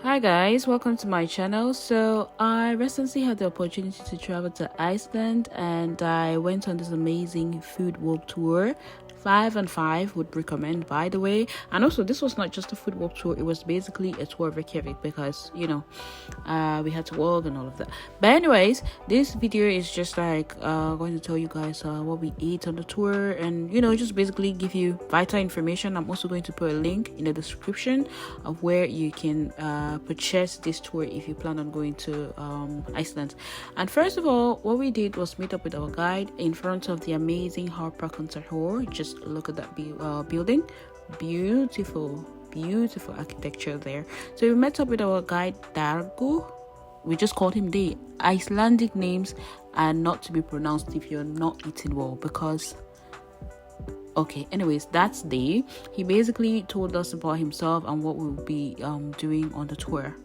Hi guys, welcome to my channel. So I recently had the opportunity to travel to Iceland and I went on this amazing food walk tour. 5 and 5 would recommend, by the way. And also, this was not just a food walk tour, it was basically a tour of Reykjavik because we had to walk and all of that. But anyways, this video is just like going to tell you guys what we ate on the tour and just basically give you vital information. I'm also going to put a link in the description of where you can purchase this tour if you plan on going to Iceland. And first of all, what we did was meet up with our guide in front of the amazing Harpa. Just look at that building. Beautiful architecture there. So we met up with our guide Dargo. We just called him D. Icelandic names are not to be pronounced if you're not eating well, because anyways, that's D. He basically told us about himself and what we'll be doing on the tour.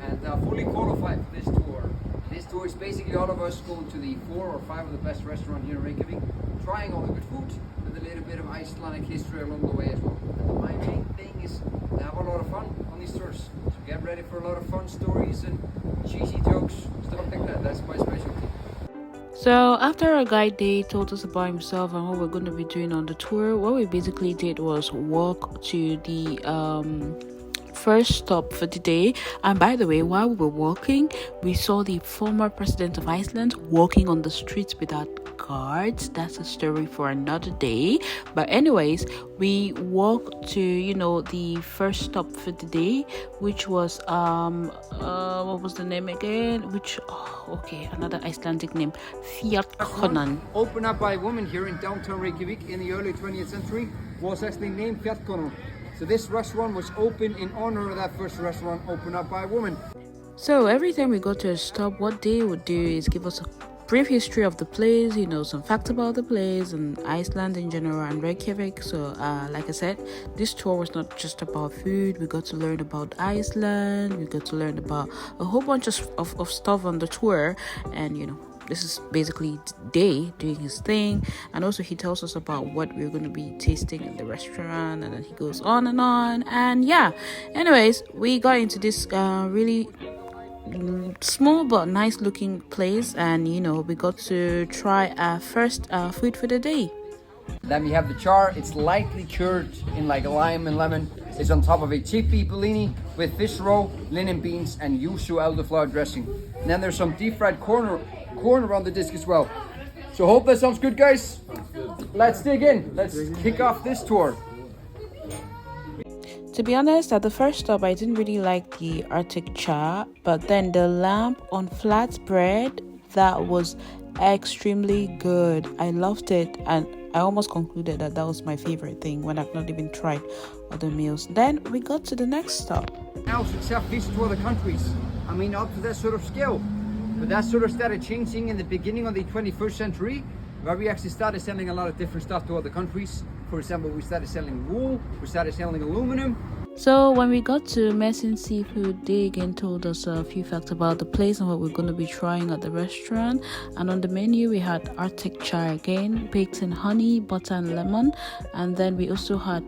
And fully qualified for this tour. This tour is basically all of us going to the 4 or 5 of the best restaurants here in Reykjavik, trying all the good food with a little bit of Icelandic history along the way as well. And my main thing is to have a lot of fun on these tours. So get ready for a lot of fun stories and cheesy jokes, stuff like that. That's my specialty. So after our guide day told us about himself and what we're going to be doing on the tour, what we basically did was walk to the first stop for the day. And by the way, while we were walking, we saw the former president of Iceland walking on the streets without guards. That's a story for another day. But anyways, we walked to the first stop for the day, which was what was the name again? Another Icelandic name, Fjallkonan. Opened up by a woman here in downtown Reykjavik in the early 20th century, was actually named Fjallkonan. So this restaurant was opened in honor of that first restaurant opened up by a woman. So every time we go to a stop, what they would do is give us a brief history of the place, some facts about the place and Iceland in general and Reykjavik. So like I said, this tour was not just about food. We got to learn about Iceland. We got to learn about a whole bunch of stuff on the tour. And this is basically Day doing his thing, and also he tells us about what we're going to be tasting in the restaurant, and then he goes on. And yeah, anyways, we got into this really small but nice looking place, and we got to try our first food for the day. Then we have the char. It's lightly cured in like lime and lemon. It's on top of a chickpie bellini with fish roe, linen beans, and yuzu elderflower dressing. And then there's some deep fried corn around the disc as well. So hope that sounds good, guys. Let's dig in. Let's kick off this tour. To be honest, at the first stop, I didn't really like the artic char, but then the lamb on flatbread, that was extremely good. I loved it, and I almost concluded that was my favorite thing when I've not even tried other meals. Then we got to the next stop. Now success visit to other countries. I mean, up to that sort of scale. But that sort of started changing in the beginning of the 21st century, where we actually started selling a lot of different stuff to other countries. For example, we started selling wool, we started selling aluminum. So when we got to Messinn seafood, they again told us a few facts about the place and what we're going to be trying at the restaurant. And on the menu, we had artic char again, baked in honey, butter and lemon. And then we also had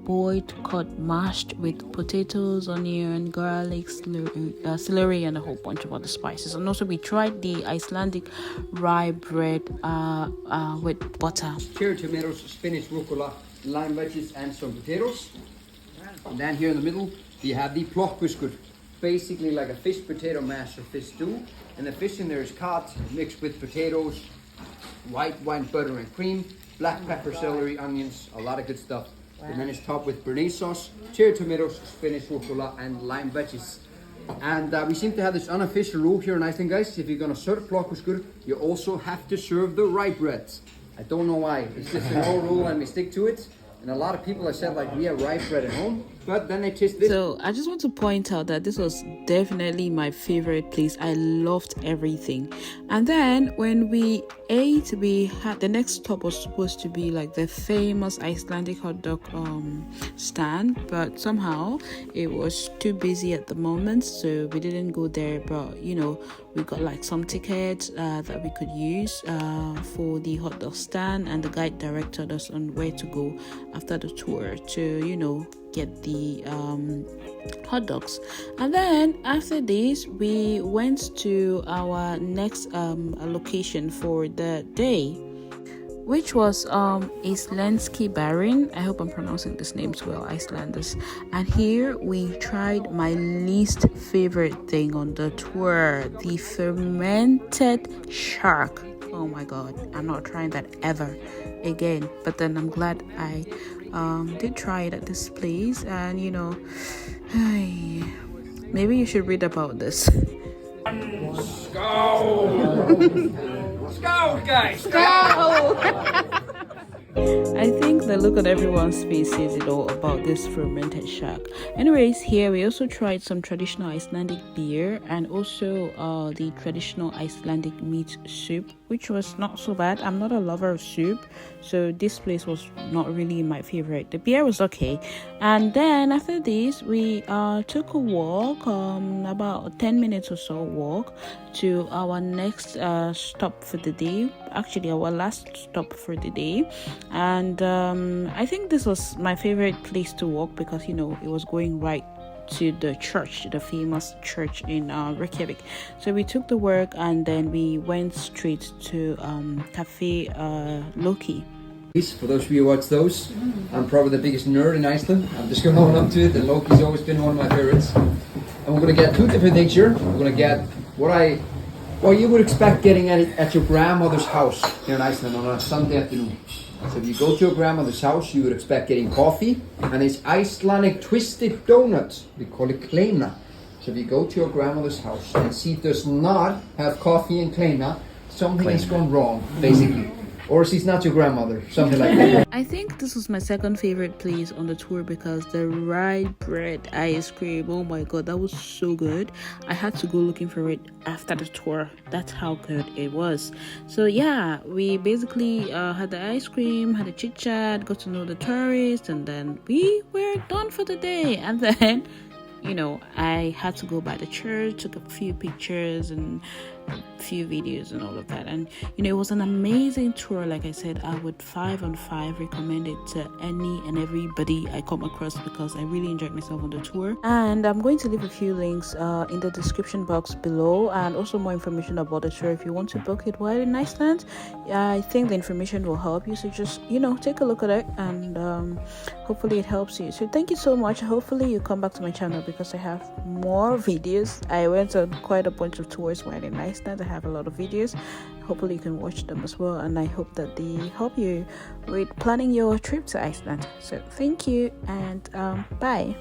boiled cod mashed with potatoes, onion, garlic, celery, and a whole bunch of other spices. And also we tried the Icelandic rye bread with butter. Cherry tomatoes, spinach, rucola, lime veggies, and some potatoes. And then here in the middle, we have the Plokkfiskur, basically like a fish potato mash or fish stew. And the fish in there is cod mixed with potatoes, white wine, butter and cream, black pepper, celery, onions, a lot of good stuff. Wow. And then it's topped with béarnaise sauce, cherry tomatoes, spinach, rucola, and lime veggies. And we seem to have this unofficial rule here in Iceland, guys. If you're gonna serve Plokkfiskur, you also have to serve the rye bread. I don't know why. It's just an old rule and we stick to it. And a lot of people have said we have rye bread at home, but then they taste this. So I just want to point out that this was definitely my favorite place. I loved everything. And then when we ate, we had the next stop was supposed to be like the famous Icelandic hot dog stand, but somehow it was too busy at the moment, so we didn't go there. But we got some tickets that we could use for the hot dog stand, and the guide directed us on where to go after the tour to get the hot dogs. And then after this, we went to our next location for the day, which was Slenski Barinn. I hope I'm pronouncing these names well, Icelanders. And here we tried my least favorite thing on the tour, the fermented shark. Oh my god, I'm not trying that ever again. But then I'm glad I did try it at this place. And you know, maybe you should read about this. Scout, guys! Scout! I think the look on everyone's face says it all about this fermented shark. Anyways, here we also tried some traditional Icelandic beer and also the traditional Icelandic meat soup, which was not so bad. I'm not a lover of soup, so this place was not really my favorite. The beer was okay. And then after this, we took a walk, about 10 minutes or so walk to our next stop for the day. Actually, our last stop for the day. And I think this was my favorite place to walk because, you know, it was going right to the church, the famous church in Reykjavik. So we took the walk and then we went straight to Cafe Loki. For those of you who watch those, I'm probably the biggest nerd in Iceland. I'm just going to own up to it, and Loki's always been one of my favorites. And we're going to get two different things here. We're going to get what you would expect getting at your grandmother's house here in Iceland on a Sunday afternoon. So if you go to your grandmother's house, you would expect getting coffee, and it's Icelandic twisted donuts. We call it Kleina. So if you go to your grandmother's house and she does not have coffee and Kleina, something has gone wrong, basically. Or she's not your grandmother, something like that. I think this was my second favorite place on the tour because the rye bread ice cream, oh my god, that was so good. I had to go looking for it after the tour. That's how good it was. So yeah, we basically had the ice cream, had a chit chat, got to know the tourists, and then we were done for the day. And then, you know, I had to go by the church, took a few pictures and a few videos and all of that. And you know, it was an amazing tour. Like I said, I would 5 on 5 recommend it to any and everybody I come across because I really enjoyed myself on the tour. And I'm going to leave a few links in the description box below, and also more information about the tour if you want to book it while in Iceland. I think the information will help you, so just, you know, take a look at it, and hopefully it helps you. So thank you so much. Hopefully you come back to my channel because I have more videos. I went on quite a bunch of tours while in Iceland. I have a lot of videos. Hopefully you can watch them as well, and I hope that they help you with planning your trip to Iceland. So thank you, and bye.